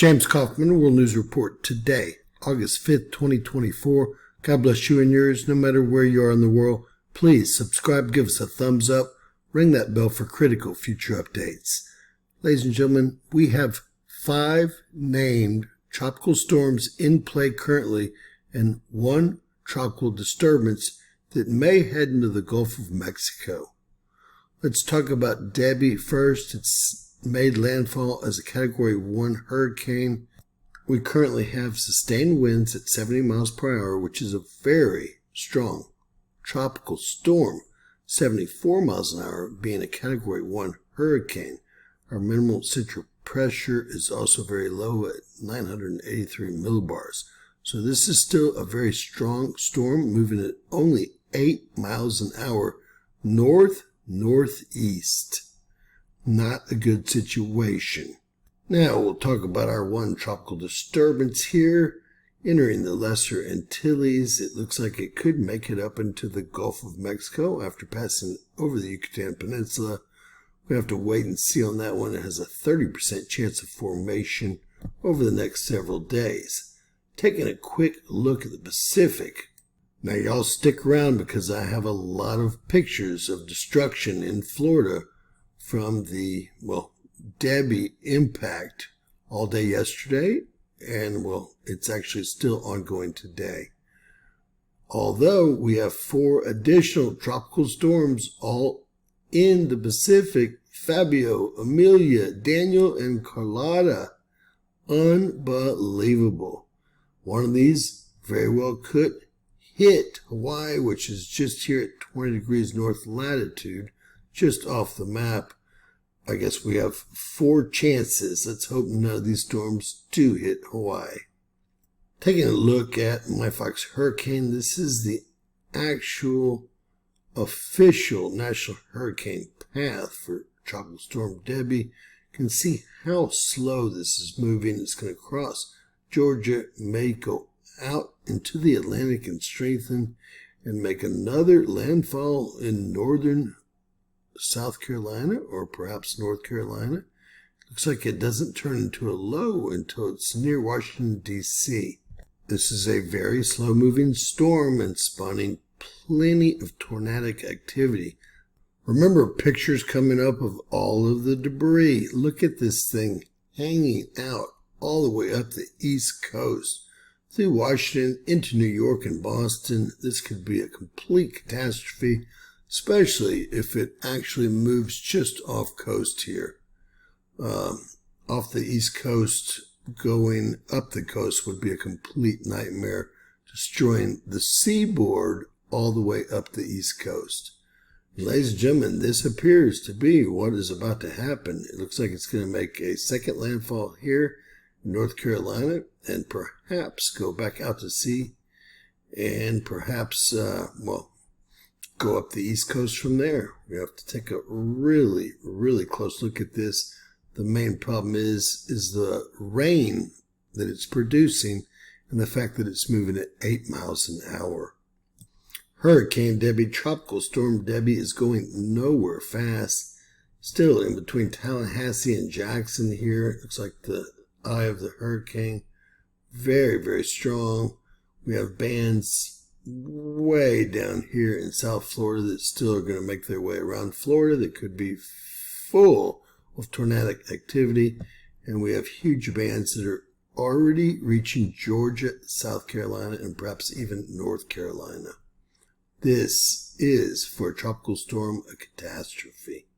James Kaufman, World News Report today, August 5th, 2024. God bless you and yours, no matter where you are in the world. Please subscribe, give us a thumbs up, ring that bell for critical future updates. Ladies and gentlemen, we have 5 named tropical storms in play currently and 1 tropical disturbance that may head into the Gulf of Mexico. Let's talk about Debby first. It's made landfall as a Category 1 hurricane. We currently have sustained winds at 70 miles per hour, which is a very strong tropical storm. 74 miles an hour being a Category 1 hurricane. Our minimal central pressure is also very low at 983 millibars. So this is still a very strong storm, moving at only 8 miles an hour north-northeast. Not a good situation. Now we'll talk about our 1 tropical disturbance here entering the Lesser Antilles. It looks like it could make it up into the Gulf of Mexico after passing over the Yucatan Peninsula. We have to wait and see on that one. It has a 30% chance of formation over the next several days. Taking a quick look at the Pacific. Now y'all stick around because I have a lot of pictures of destruction in Florida from the, Debby impact all day yesterday, and, it's actually still ongoing today. Although we have 4 additional tropical storms all in the Pacific: Fabio, Amelia, Daniel, and Carlotta. Unbelievable. One of these very well could hit Hawaii, which is just here at 20 degrees north latitude, just off the map. I guess we have 4 chances. Let's hope none of these storms do hit Hawaii. Taking a look at my Fox hurricane, this is the actual official national hurricane path for Tropical Storm Debby. You can see how slow this is moving. It's going to cross Georgia, may go out into the Atlantic and strengthen and make another landfall in northern South Carolina or perhaps North Carolina. Looks like it doesn't turn into a low until it's near Washington, D.C. This is a very slow-moving storm and spawning plenty of tornadic activity. Remember pictures coming up of all of the debris. Look at this thing hanging out all the way up the East Coast through Washington into New York and Boston. This could be a complete catastrophe, especially if it actually moves just off coast here. Off the East Coast, going up the coast would be a complete nightmare, destroying the seaboard all the way up the East Coast. Ladies and gentlemen, this appears to be what is about to happen. It looks like it's going to make a second landfall here in North Carolina and perhaps go back out to sea and perhaps, go up the East Coast from there. We have to take a really, really close look at this. The main problem is the rain that it's producing and the fact that it's moving at 8 miles an hour. Hurricane Debby, Tropical Storm Debby, is going nowhere fast. Still in between Tallahassee and Jackson here. It looks like the eye of the hurricane. Very, very strong. We have bands way down here in South Florida that still are going to make their way around Florida that could be full of tornadic activity. And we have huge bands that are already reaching Georgia, South Carolina, and perhaps even North Carolina. This is, for a tropical storm, a catastrophe.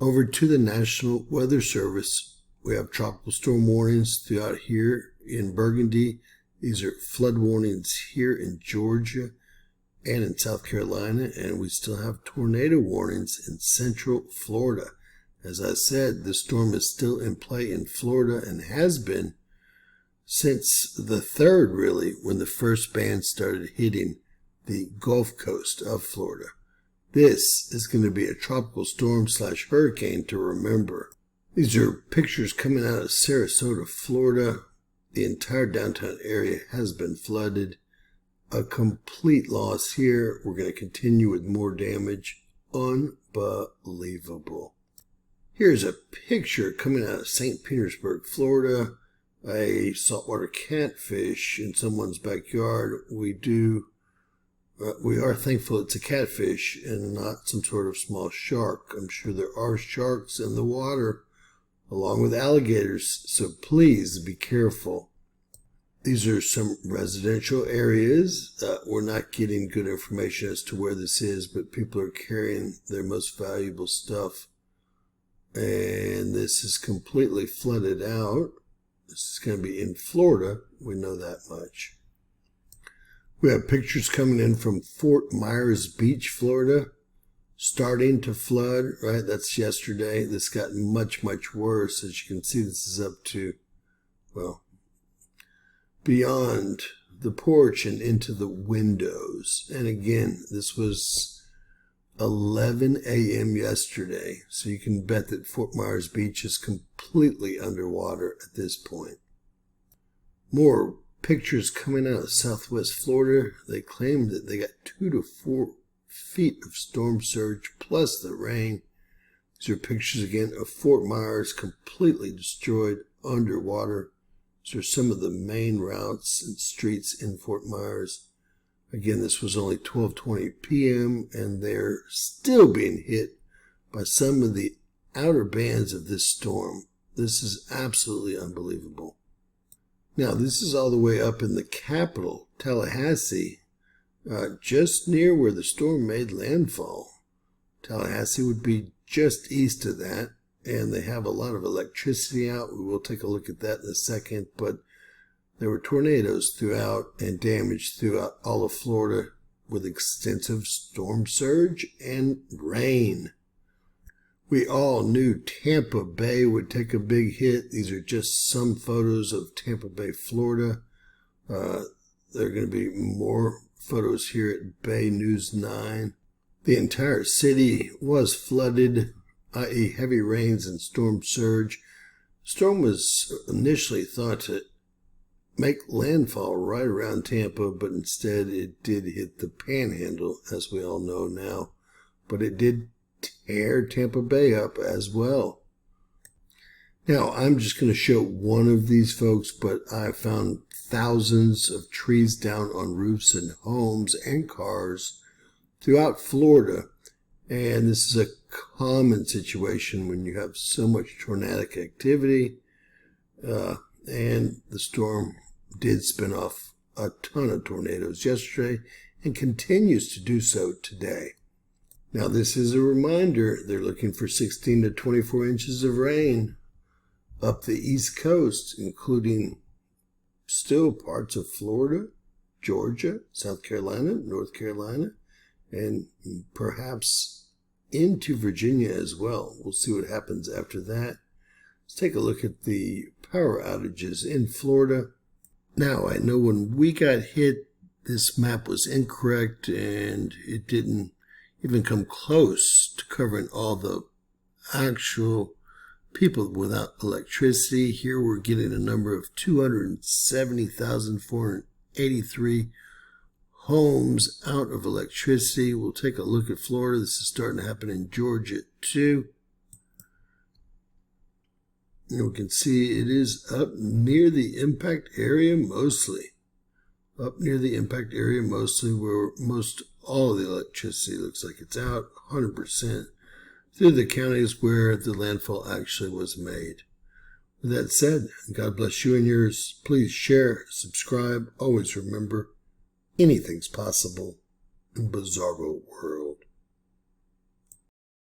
Over to the National Weather Service. We have tropical storm warnings throughout here in Burgundy. These are flood warnings here in Georgia and in South Carolina, and we still have tornado warnings in Central Florida. As I said, the storm is still in play in Florida and has been since the 3rd, really, when the first band started hitting the Gulf Coast of Florida. This is going to be a tropical storm / hurricane to remember. These are pictures coming out of Sarasota, Florida. The entire downtown area has been flooded. A complete loss here. We're going to continue with more damage. Unbelievable. Here's a picture coming out of St. Petersburg, Florida. a saltwater catfish in someone's backyard, we are thankful it's a catfish and not some sort of small shark. I'm sure there are sharks in the water along with alligators, so please be careful. These are some residential areas. We're not getting good information as to where this is, but people are carrying their most valuable stuff. And this is completely flooded out. This is going to be in Florida. We know that much. We have pictures coming in from Fort Myers Beach, Florida, starting to flood, right? That's yesterday. This got much, much worse. As you can see, this is up to, well, beyond the porch and into the windows. And again, this was 11 a.m. yesterday. So you can bet that Fort Myers Beach is completely underwater at this point. More pictures coming out of Southwest Florida. They claim that they got 2 to 4 feet of storm surge plus the rain. These are pictures again of Fort Myers completely destroyed underwater. These are some of the main routes and streets in Fort Myers. Again, this was only 12:20 p.m. and they're still being hit by some of the outer bands of this storm. This is absolutely unbelievable. Now, this is all the way up in the capital, Tallahassee, just near where the storm made landfall. Tallahassee would be just east of that, and they have a lot of electricity out. We will take a look at that in a second, but there were tornadoes throughout and damage throughout all of Florida with extensive storm surge and rain. We all knew Tampa Bay would take a big hit. These are just some photos of Tampa Bay, Florida. There are going to be more photos here at Bay News 9. The entire city was flooded, i.e. heavy rains and storm surge. The storm was initially thought to make landfall right around Tampa, but instead it did hit the Panhandle, as we all know now. But it did tear Tampa Bay up as well. Now, I'm just going to show one of these folks, but I found thousands of trees down on roofs and homes and cars throughout Florida. And this is a common situation when you have so much tornadic activity. And the storm did spin off a ton of tornadoes yesterday and continues to do so today. Now, this is a reminder. They're looking for 16 to 24 inches of rain up the East Coast, including still parts of Florida, Georgia, South Carolina, North Carolina, and perhaps into Virginia as well. We'll see what happens after that. Let's take a look at the power outages in Florida. Now, I know when we got hit, this map was incorrect and it didn't even come close to covering all the actual people without electricity. Here we're getting a number of 270,483 homes out of electricity. We'll take a look at Florida. This is starting to happen in Georgia too. And we can see it is up near the impact area mostly. Up near the impact area mostly, where most all of the electricity looks like it's out 100% through the counties where the landfall actually was made. With that said, God bless you and yours. Please share, subscribe. Always remember, anything's possible in Bizarro World.